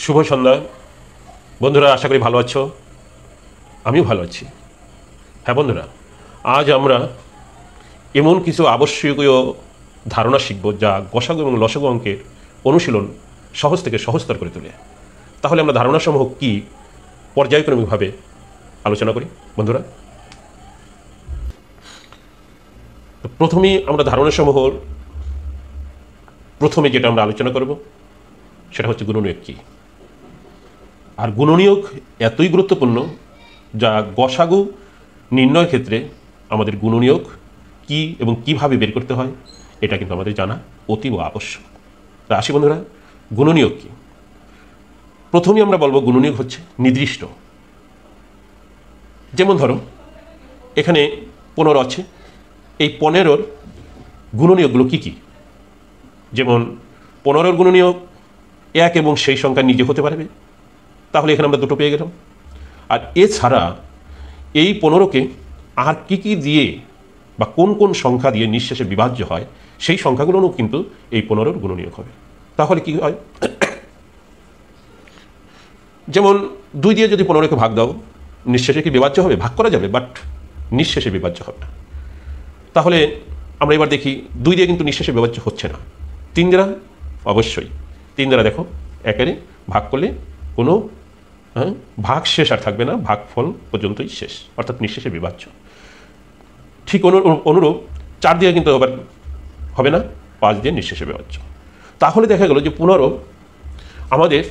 শুভ সন্ধ্যা বন্ধুরা, আশা করি ভালো আছো। আমিও ভালো আছি। হ্যাঁ বন্ধুরা, আজ আমরা এমন কিছু আবশ্যকীয় ধারণা শিখব যা গসাগু এবং লসাগু অঙ্কের অনুশীলন সহজ থেকে সহজতর করে তোলে। তাহলে আমরা ধারণাসমূহ কি পর্যায়ক্রমিকভাবে আলোচনা করি বন্ধুরা। প্রথমেই আমরা ধারণাসমূহ প্রথমে যেটা আমরা আলোচনা করব সেটা হচ্ছে গুণনীয়ক কী। আর গুণনীয়ক এতই গুরুত্বপূর্ণ যা গসাগু নির্ণয়ের ক্ষেত্রে আমাদের গুণনীয়ক কী এবং কিভাবে বের করতে হয় এটা কিন্তু আমাদের জানা অতীব আবশ্যক। তা আসি বন্ধুরা, গুণনীয়ক কী। প্রথমেই আমরা বলবো গুণনীয়ক হচ্ছে নির্দিষ্ট। যেমন ধরো এখানে 15 আছে, এই 15-র গুণনীয়কগুলো কী কী। যেমন 15-র গুণনীয়ক 1 এবং সেই সংখ্যা নিজে হতে পারবে, তাহলে এখানে আমরা দুটো পেয়ে গেলাম। আর এছাড়া এই 15কে আর কি কি দিয়ে বা কোন কোন সংখ্যা দিয়ে নিঃশেষে বিভাজ্য হয় সেই সংখ্যাগুলোও কিন্তু এই 15-র গুণনীয়ক হবে। তাহলে কি হয়, যেমন 2 দিয়ে যদি 15কে ভাগ দাও নিঃশেষে কি বিভাজ্য হবে? ভাগ করা যাবে, বাট নিঃশেষে বিভাজ্য হবে না। তাহলে আমরা এবার দেখি 2 দিয়ে কিন্তু নিঃশেষে বিভাজ্য হচ্ছে না। 3 দ্বারা অবশ্যই, 3 দ্বারা দেখো একেবারে ভাগ করলে কোনো ভাগ শেষ আর থাকবে না, ভাগফল পর্যন্তই শেষ, অর্থাৎ নিঃশেষে বিভাজ্য। ঠিক অনুরূপ 4 দিয়ে কিন্তু আবার হবে না, 5 দিয়ে নিঃশেষে বিভাজ্য। তাহলে দেখা গেল যে 15 আমাদের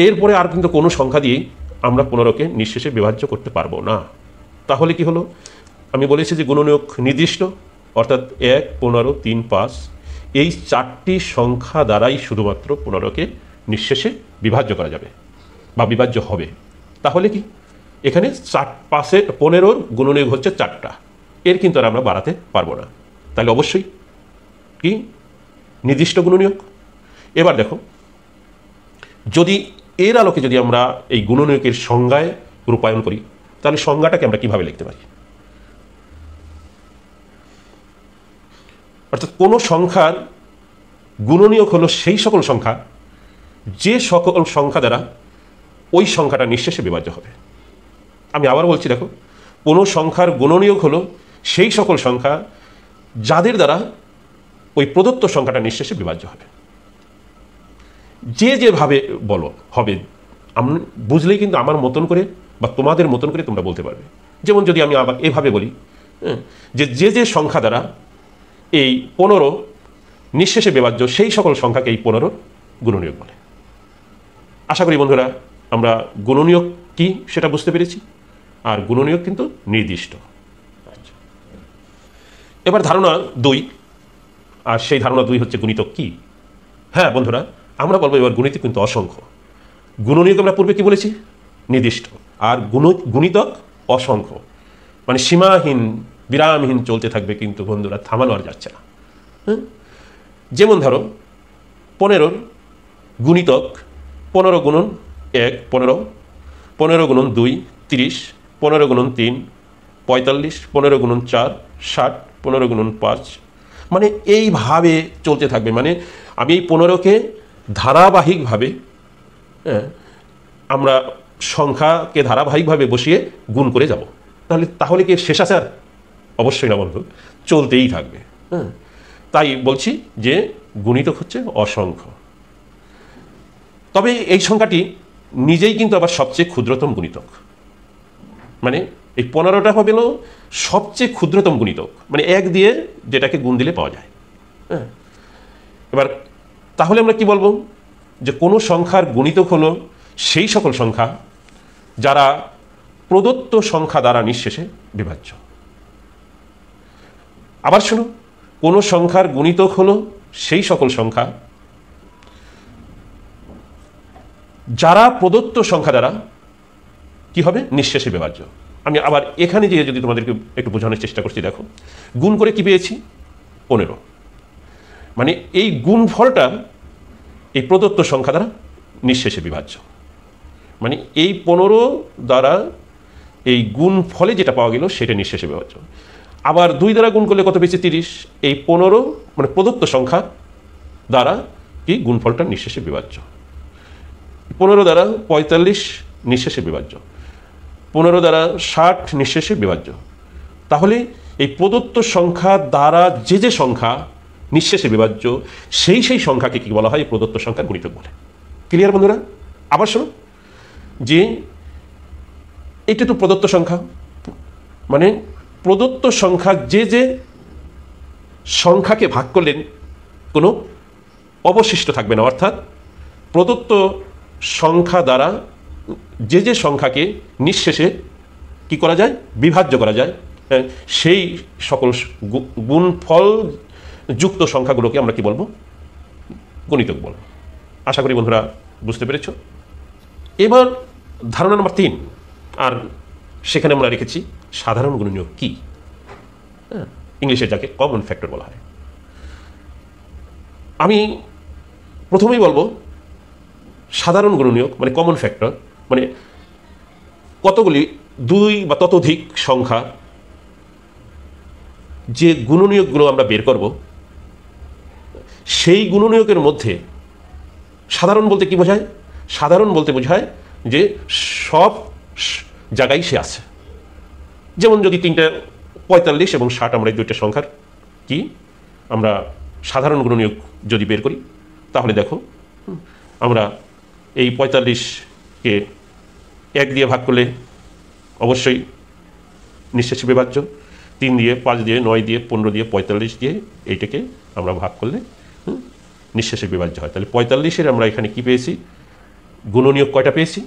এরপরে আর কিন্তু কোনো সংখ্যা দিয়েই আমরা 15কে নিঃশেষে বিভাজ্য করতে পারবো না। তাহলে কি হলো, আমি বলেছি যে গুণনীয়ক নির্দিষ্ট, অর্থাৎ 1, 15, 3, 5 এই 4টি সংখ্যা দ্বারাই শুধুমাত্র 15কে নিঃশেষে বিভাজ্য করা যাবে বা বিভাজ্য হবে। তাহলে কি এখানে 15-র গুণনীয়ক হচ্ছে 4টা, এর কিন্তু আর আমরা বাড়াতে পারবো না। তাহলে অবশ্যই কি নির্দিষ্ট গুণনীয়ক। এবার দেখো, যদি এর আলোকে যদি আমরা এই গুণনীয়কের সংজ্ঞায় রূপায়ণ করি তাহলে সংজ্ঞাটাকে আমরা কিভাবে লিখতে পারি। অর্থাৎ কোনো সংখ্যার গুণনীয়ক হলো সেই সকল সংখ্যা যে সকল সংখ্যা দ্বারা ওই সংখ্যাটা নিঃশেষে বিভাজ্য হবে। আমি আবার বলছি, দেখো, কোনো সংখ্যার গুণনীয়ক হলো সেই সকল সংখ্যা যাদের দ্বারা ওই প্রদত্ত সংখ্যাটা নিঃশেষে বিভাজ্য হবে। যেভাবে বলো হবে, আমি বুঝলেই কিন্তু আমার মতন করে বা তোমাদের মতন করে তোমরা বলতে পারবে। যেমন যদি আমি আবার এভাবে বলি যে সংখ্যা দ্বারা এই 15 নিঃশেষে বিভাজ্য সেই সকল সংখ্যাকে এই 15-র গুণনীয়ক বলে। আশা করি বন্ধুরা আমরা গুণনীয়ক কি সেটা বুঝতে পেরেছি, আর গুণনীয়ক কিন্তু নির্দিষ্ট। এবার ধারণা 2, আর সেই ধারণা 2 হচ্ছে গুণিতক কি। হ্যাঁ বন্ধুরা, আমরা বলবো এবার গুণিতক কিন্তু অসংখ্য। গুণনীয়ক আমরা পূর্বে কি বলেছি? নির্দিষ্ট। আর গুণিতক অসংখ্য, মানে সীমাহীন বিরামহীন চলতে থাকবে, কিন্তু বন্ধুরা থামানো আর যাচ্ছে না। যেমন ধরো 15-র গুণিতক 15 গুণন 1 15, 15 গুণন 2 30, 15 গুণন 3 45, 15 গুণন 4 60, 15 গুণন 5, মানে এইভাবে চলতে থাকবে। মানে আমি এই 15কে ধারাবাহিকভাবে আমরা সংখ্যাকে ধারাবাহিকভাবে বসিয়ে গুণ করে যাব। তাহলে কি শেষ আছে? আর অবশ্যই না বন্ধু, চলতেই থাকবে। তাই বলছি যে গুণিতক হচ্ছে অসংখ্য। তবে এই সংখ্যাটি নিজেই কিন্তু আবার সবচেয়ে ক্ষুদ্রতম গুণিতক। মানে এই 15টা হবে সবচেয়ে ক্ষুদ্রতম গুণিতক, মানে 1 দিয়ে যেটাকে গুণ দিলে পাওয়া যায়। এবার তাহলে আমরা কি বলবো, যে কোনো সংখ্যার গুণিতক হলো সেই সকল সংখ্যা যারা প্রদত্ত সংখ্যা দ্বারা নিঃশেষে বিভাজ্য। আবার শোনো, কোনো সংখ্যার গুণিতক হলো সেই সকল সংখ্যা যারা প্রদত্ত সংখ্যা দ্বারা কি হবে? নিঃশেষে বিভাজ্য। আমি আবার এখানে যে যদি তোমাদেরকে একটু বোঝানোর চেষ্টা করছি, দেখো গুণ করে কি পেয়েছি? 15, মানে এই গুণফলটা এই প্রদত্ত সংখ্যা দ্বারা নিঃশেষে বিভাজ্য। মানে এই 15 দ্বারা এই গুণফলে যেটা পাওয়া গেল সেটা নিঃশেষে বিভাজ্য। আবার 2 দ্বারা গুণ করলে কত পেয়েছি? 30, এই 15 মানে প্রদত্ত সংখ্যা দ্বারা কি গুণফলটা নিঃশেষে বিভাজ্য। 15 দ্বারা 45 নিঃশেষে বিভাজ্য, 15 দ্বারা 60 নিঃশেষে বিভাজ্য। তাহলে এই প্রদত্ত সংখ্যা দ্বারা যে সংখ্যা নিঃশেষে বিভাজ্য সেই সংখ্যাকে কি বলা হয়? প্রদত্ত সংখ্যার গুণিতক বলে। ক্লিয়ার বন্ধুরা? আবার শোনো, যে এটা তো প্রদত্ত সংখ্যা, মানে প্রদত্ত সংখ্যা যে সংখ্যাকে ভাগ করলেন কোনো অবশিষ্ট থাকবে না, অর্থাৎ প্রদত্ত সংখ্যা দ্বারা যে সংখ্যাকে নিঃশেষে কি করা যায়? বিভাজ্য করা যায়, সেই সকল গুণফল যুক্ত সংখ্যাগুলোকে আমরা কি বলবো? গণিতক বলবো। আশা করি বন্ধুরা বুঝতে পেরেছ। এবার ধারণা নম্বর 3, আর সেখানে আমরা রেখেছি সাধারণ গুণনীয়ক কি, ইংলিশে যাকে কমন ফ্যাক্টর বলা হয়। আমি প্রথমেই বলবো সাধারণ গুণনীয়ক মানে কমন ফ্যাক্টর মানে কতগুলি 2 বা ততোধিক সংখ্যা যে গুণনীয়কগুলো আমরা বের করব, সেই গুণনীয়কের মধ্যে সাধারণ বলতে কি বোঝায়? সাধারণ বলতে বোঝায় যে সব জায়গায় সে আছে। যেমন যদি 3টা 45 এবং 60 আমরা এই 2টা সংখ্যার কি আমরা সাধারণ গুণনীয়ক যদি বের করি, তাহলে দেখো আমরা এই 45কে 1 দিয়ে ভাগ করলে অবশ্যই নিঃশেষে বিভাজ্য, 3 দিয়ে 5 দিয়ে 9 দিয়ে 15 দিয়ে 45 দিয়ে এইটাকে আমরা ভাগ করলে নিঃশেষে বিভাজ্য হয়। তাহলে 45-এর আমরা এখানে কি পেয়েছি? গুণনীয়ক কয়টা পেয়েছি?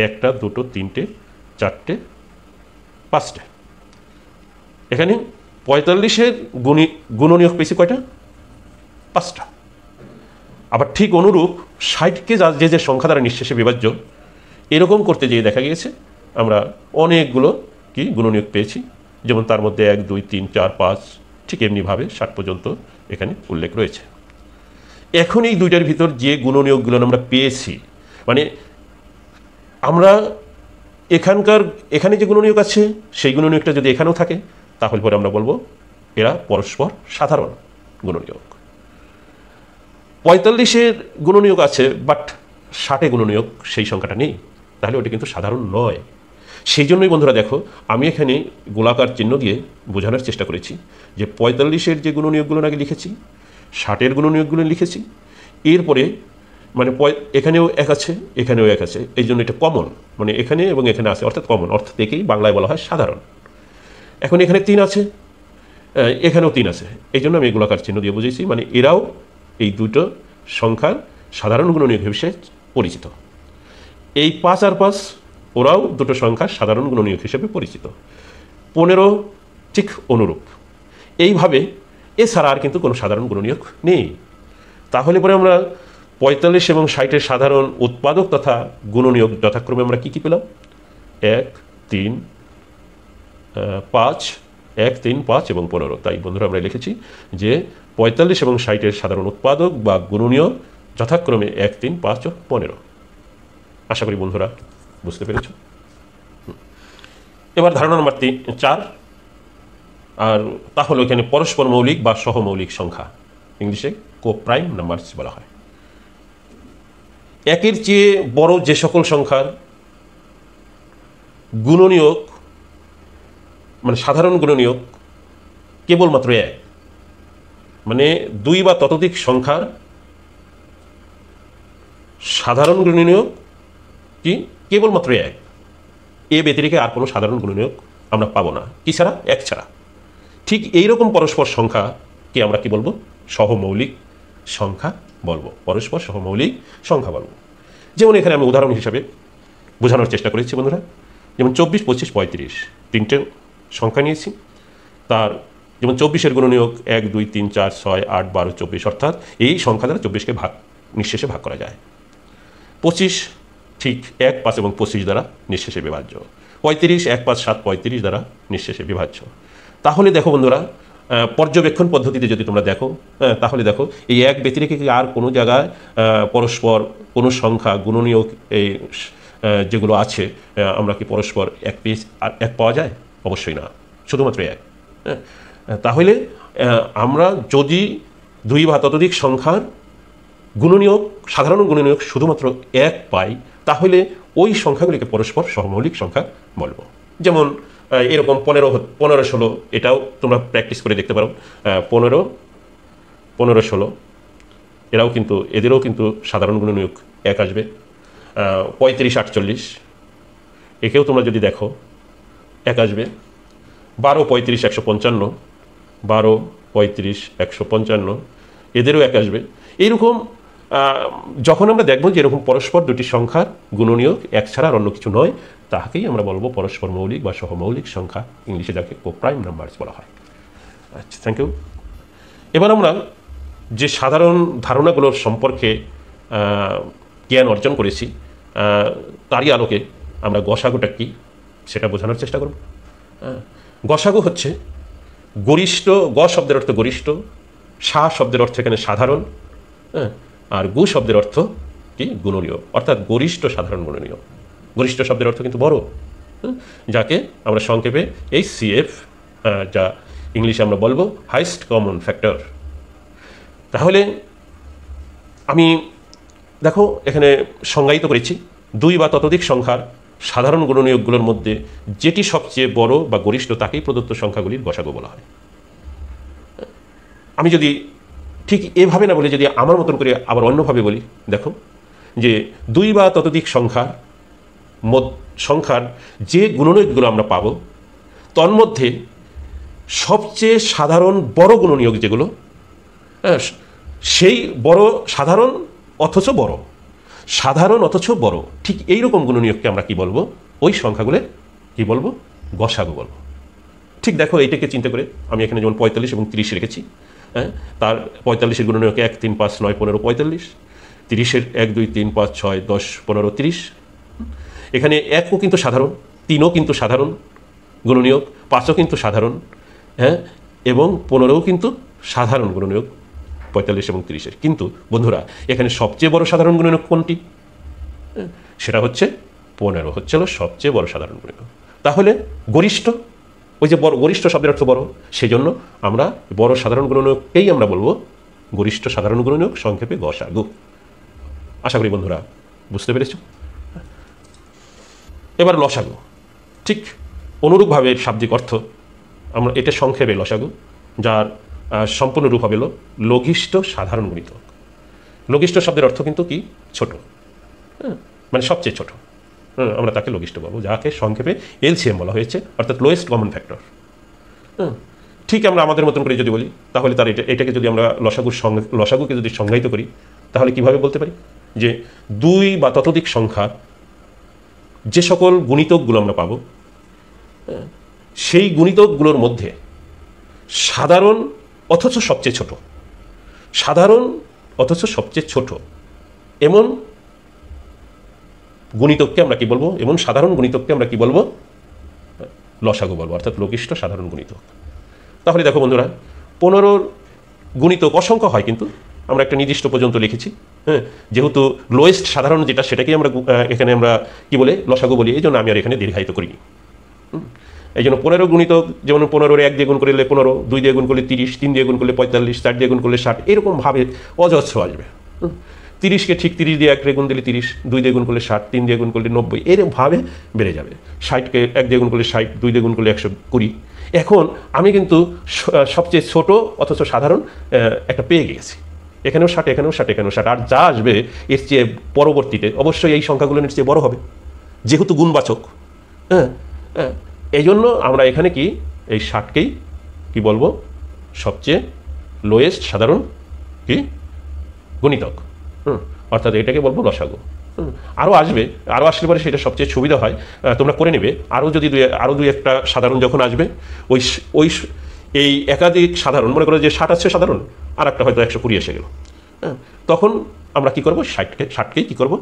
1টা 2টো 3টে 4টে 5টে। এখানে 45-এর গুণনীয়ক পেয়েছি কয়টা? 5টা। আবার ঠিক অনুরূপ 60কে যে সংখ্যা দ্বারা নিঃশেষে বিভাজ্য, এরকম করতে গিয়ে দেখা গিয়েছে আমরা অনেকগুলো কি গুণনীয়ক পেয়েছি। যেমন তার মধ্যে 1 2 3 4 5 ঠিক এমনিভাবে 60 পর্যন্ত এখানে উল্লেখ রয়েছে। এখন এই 2টার ভিতর যে গুণনীয়কগুলো আমরা পেয়েছি, মানে আমরা এখানে যে গুণনীয়ক আছে সেই গুণনীয়কটা যদি এখানেও থাকে, তাহলে পরে আমরা বলবো এরা পরস্পর সাধারণ গুণনীয়ক। 45-এর গুণনীয়ক আছে, বাট 60-এ গুণনীয়ক সেই সংখ্যাটা নেই, তাহলে ওটা কিন্তু সাধারণ নয়। সেই জন্যই বন্ধুরা দেখো, আমি এখানে গোলাকার চিহ্ন দিয়ে বোঝানোর চেষ্টা করেছি যে 45-এর যে গুণনীয়কগুলো আগে লিখেছি, 60-এর গুণনীয়কগুলো লিখেছি, এরপরে মানে এখানেও 1 আছে, এখানেও 1 আছে, এই জন্য এটা কমন, মানে এখানে এবং এখানে আছে, অর্থাৎ কমন, অর্থ থেকেই বাংলায় বলা হয় সাধারণ। এখন এখানে 3 আছে, এখানেও 3 আছে, এই জন্য আমি গোলাকার চিহ্ন দিয়ে বুঝেছি, মানে এরাও এই 2টো সংখ্যার সাধারণ গুণনীয়ক হিসেবে পরিচিত। এই 5 আর 5 ওরাও 2টো সংখ্যার সাধারণ গুণনীয়ক হিসেবে পরিচিত। 15 ঠিক অনুরূপ। এইভাবে এছাড়া আর কিন্তু কোনো সাধারণ গুণনীয়ক নেই। তাহলে পরে আমরা 45 এবং 60-এর সাধারণ উৎপাদক তথা গুণনীয়ক যথাক্রমে আমরা কি পেলাম? 1 3 5 1 3 5 এবং 15। তাই বন্ধুরা আমরা লিখেছি যে 45 এবং 60-এর সাধারণ উৎপাদক বা গুণনীয়ক যথাক্রমে 1 3 5 ও 15। আশা করি বন্ধুরা বুঝতে পেরেছ। এবার ধারণা নম্বর 4, আর তা হলো এখানে পরস্পর মৌলিক বা সহমৌলিক সংখ্যা, ইংলিশে কো-প্রাইম নাম্বারস বলা হয়। একের চেয়ে বড় যে সকল সংখ্যার গুণনীয়ক মানে সাধারণ গুণনীয়ক কেবলমাত্র 1, মানে 2 বা ততোধিক সংখ্যার সাধারণ গুণনীয়ক কি কেবলমাত্র 1, এ ব্যতিরেকে আর কোনো সাধারণ গুণনীয়ক আমরা পাবো না। কি ছাড়া? 1 ছাড়া। ঠিক এইরকম পরস্পর সংখ্যাকে আমরা কি বলবো? সহমৌলিক সংখ্যা বলবো, পরস্পর সহমৌলিক সংখ্যা বলবো। যেমন এখানে আমি উদাহরণ হিসাবে বোঝানোর চেষ্টা করেছি বন্ধুরা, যেমন 24 25 35 3টে সংখ্যা নিয়েছি। তার যেমন 24-এর গুণনীয়ক 1 2 3 4 6 8 12 24, অর্থাৎ এই সংখ্যা দ্বারা 24কে নিঃশেষে ভাগ করা যায়। 25 ঠিক 1 5 এবং 25 দ্বারা নিঃশেষে বিভাজ্য। 35 1 5 7 35 দ্বারা নিঃশেষে বিভাজ্য। তাহলে দেখো বন্ধুরা, পর্যবেক্ষণ পদ্ধতিতে যদি তোমরা দেখো, তাহলে দেখো এই 1 ব্যতিরেকে কি আর কোনো জায়গায় পরস্পর কোনো সংখ্যা গুণনীয়ক এই যেগুলো আছে আমরা কি পরস্পর 1 পাওয়া যায়? অবশ্যই না, শুধুমাত্র 1। তাহলে আমরা যদি 2 বা ততোধিক সংখ্যার গুণনীয়ক, সাধারণ গুণনীয়ক শুধুমাত্র এক পাই, তাহলে ওই সংখ্যাগুলিকে পরস্পর সহমৌলিক সংখ্যা বলবো। যেমন এরকম 15, 15, 16, এটাও তোমরা প্র্যাকটিস করে দেখতে পারো। 15, 15, 16 এরাও কিন্তু, এদেরও কিন্তু সাধারণ গুণনীয়ক এক আসবে। 35, 48 একেও তোমরা যদি দেখো এক আসবে। 12, 35, 155, 12, 35, 155 এদেরও এক আসবে। এইরকম যখন আমরা দেখব যে এরকম পরস্পর দুটি সংখ্যার গুণনীয়ক এক ছাড়া আর অন্য কিছু নয়, তাহাকেই আমরা বলবো পরস্পর মৌলিক বা সহমৌলিক সংখ্যা, ইংলিশে যাকে কোপ্রাইম নাম্বারস বলা হয়। আচ্ছা, থ্যাংক ইউ। এবার আমরা যে সাধারণ ধারণাগুলোর সম্পর্কে জ্ঞান অর্জন করেছি, তারই আলোকে আমরা গসাগুটা কি সেটা বোঝানোর চেষ্টা করব। গসাগু হচ্ছে গরিষ্ঠ, গ শব্দের অর্থ গরিষ্ঠ, সা শব্দের অর্থ এখানে সাধারণ, আর গু শব্দের অর্থ কি গুণনীয়, অর্থাৎ গরিষ্ঠ সাধারণ গুণনীয়। গরিষ্ঠ শব্দের অর্থ কিন্তু বড়, যাকে আমরা সংক্ষেপে HCF, যা ইংলিশে আমরা বলবো হাইস্ট কমন ফ্যাক্টর। তাহলে আমি দেখো এখানে সংজ্ঞায়িত করেছি 2 বা ততোধিক সংখ্যার সাধারণ গুণনীয়কগুলোর মধ্যে যেটি সবচেয়ে বড় বা গরিষ্ঠ তাকেই প্রদত্ত সংখ্যাগুলির গসাগু বলা হয়। আমি যদি ঠিক এভাবে না বলে যদি আমার মতন করে আবার অন্যভাবে বলি, দেখো যে 2 বা ততোধিক সংখ্যার যে গুণনীয়কগুলো আমরা পাবো, তন্মধ্যে সবচেয়ে সাধারণ বড় গুণনীয়ক যেগুলো, সেই বড়, সাধারণ অথচ বড়, সাধারণ অথচ বড়, ঠিক এইরকম গুণনীয়ককে আমরা কি বলবো, ওই সংখ্যাগুলো কি বলবো, গসাগু বলবো। ঠিক দেখো এইটাকে চিন্তা করে আমি এখানে যেমন 45 এবং 30 রেখেছি। তার 45-এর গুণনীয়ক 1, 3, 5, 9, 15, 45। 30-এর 1, 2, 3, 5, 6, 10, 15, 30। এখানে 1ও কিন্তু সাধারণ, 3ও কিন্তু সাধারণ গুণনীয়ক, 5ও কিন্তু সাধারণ, এবং 15ও কিন্তু সাধারণ গুণনীয়ক 45 এবং 30-এর। কিন্তু বন্ধুরা, এখানে সবচেয়ে বড় সাধারণ গুণনীয়ক কোনটি? সেটা হচ্ছে 15 হচ্ছিল সবচেয়ে বড় সাধারণ গুণনীয়ক। তাহলে গরিষ্ঠ, ওই যে বড়, গরিষ্ঠ শব্দের অর্থ বড়, সেই জন্য আমরা বড় সাধারণ গুণনীয়ককেই আমরা বলবো গরিষ্ঠ সাধারণ গুণনীয়ক, সংক্ষেপে গসাগু। আশা করি বন্ধুরা বুঝতে পেরেছ। এবার লসাগু, ঠিক অনুরূপভাবে শাব্দিক অর্থ আমরা এটা সংক্ষেপে লসাগু, যার সম্পূর্ণ রূপ হবে লঘিষ্ঠ সাধারণ গুণিতক। লঘিষ্ঠ শব্দের অর্থ কিন্তু কি, ছোট, মানে সবচেয়ে ছোট, আমরা তাকে লঘিষ্ঠ বলবো, যাকে সংক্ষেপে LCM বলা হয়েছে, অর্থাৎ লোয়েস্ট কমন ফ্যাক্টর। ঠিক আমরা আমাদের মতন করে যদি বলি, তাহলে তার এটাকে যদি আমরা লসাগুকে যদি সংজ্ঞায়িত করি, তাহলে কিভাবে বলতে পারি যে 2 বা ততোধিক সংখ্যা যে সকল গুণিতকগুলো আমরা পাবো, সেই গুণিতকগুলোর মধ্যে সাধারণ অথচ সবচেয়ে ছোট, সাধারণ অথচ সবচেয়ে ছোট এমন গুণিতককে আমরা কি বলবো, এমন সাধারণ গুণিতককে আমরা কি বলবো, লসাগু বলবো, অর্থাৎ লঘিষ্ঠ সাধারণ গুণিতক। তাহলে দেখো বন্ধুরা, 15 গুণিতক অসংখ্য হয়, কিন্তু আমরা একটা নির্দিষ্ট পর্যন্ত লিখেছি। যেহেতু লোয়েস্ট সাধারণ যেটা, সেটাকেই আমরা এখানে আমরা কি বলে লসাগু বলি, এই জন্য আমি আর এখানে দীর্ঘায়িত করিনি। এই জন্য 15 গুণিতক, যেমন 15-এর 1 দিয়ে গুণ করলে 15, 2 দিয়ে গুণ করলে 30, 3 দিয়ে গুণ করলে 45, 4 দিয়ে গুণ করলে 60, এরকমভাবে অজস্র আসবে। 30কে ঠিক 30 দিয়ে 1 দিয়ে গুণ দিলে 30, 2 দিয়ে গুণ করলে 60, 3 দিয়ে গুণ করলে 90, এরকমভাবে বেড়ে যাবে। 60কে 1 দিয়ে গুণ করলে 60, 2 দিয়ে গুণ করলে 120। এখন আমি কিন্তু সবচেয়ে ছোট অথচ সাধারণ একটা পেয়ে গেছি। এখানেও 60, এখানেও 60, এখানেও 60, আর যা আসবে এর চেয়ে পরবর্তীতে অবশ্যই এই সংখ্যাগুলো এর চেয়ে বড় হবে, যেহেতু গুণবাচক। এই জন্য আমরা এখানে কি এই 60কেই কি বলবো, সবচেয়ে লোয়েস্ট সাধারণ কি গুণিতক, অর্থাৎ এটাকে বলবো লসাগু। আরও আসবে, আরও আসলে পরে সেটা সবচেয়ে সুবিধা হয়, তোমরা করে নেবে। আরও যদি আরও দুই একটা সাধারণ যখন আসবে, ওই এই একাধিক সাধারণ, মনে করো যে 60 আছে সাধারণ, আর একটা হয়তো 120 এসে গেল, তখন আমরা কি করবো, 60কেই কী করবো,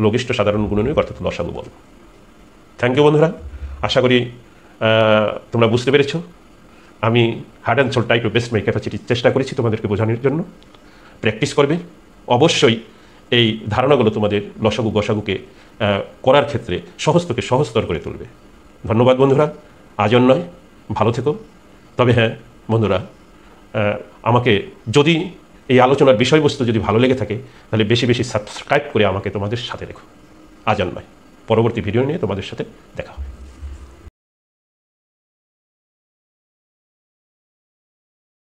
লঘিষ্ঠ সাধারণ গুণনীয়ক অর্থাৎ লসাগু বলবো। থ্যাংক ইউ বন্ধুরা, আশা করি তোমরা বুঝতে পেরেছ। আমি hard and soul try to best my capacity চেষ্টা করেছি তোমাদেরকে বোঝানোর জন্য। প্র্যাকটিস করবে অবশ্যই, এই ধারণাগুলো তোমাদের লসাগু গসাগুকে করার ক্ষেত্রে সহজ থেকে সহজতর করে তুলবে। ধন্যবাদ বন্ধুরা, আজ নয়, ভালো থেকো। তবে হ্যাঁ বন্ধুরা, আমাকে যদি এই আলোচনার বিষয়বস্তু যদি ভালো লেগে থাকে তাহলে বেশি বেশি সাবস্ক্রাইব করে আমাকে তোমাদের সাথে রেখো। আজ আর নয়, পরবর্তী ভিডিও নিয়ে তোমাদের সাথে দেখা হবে।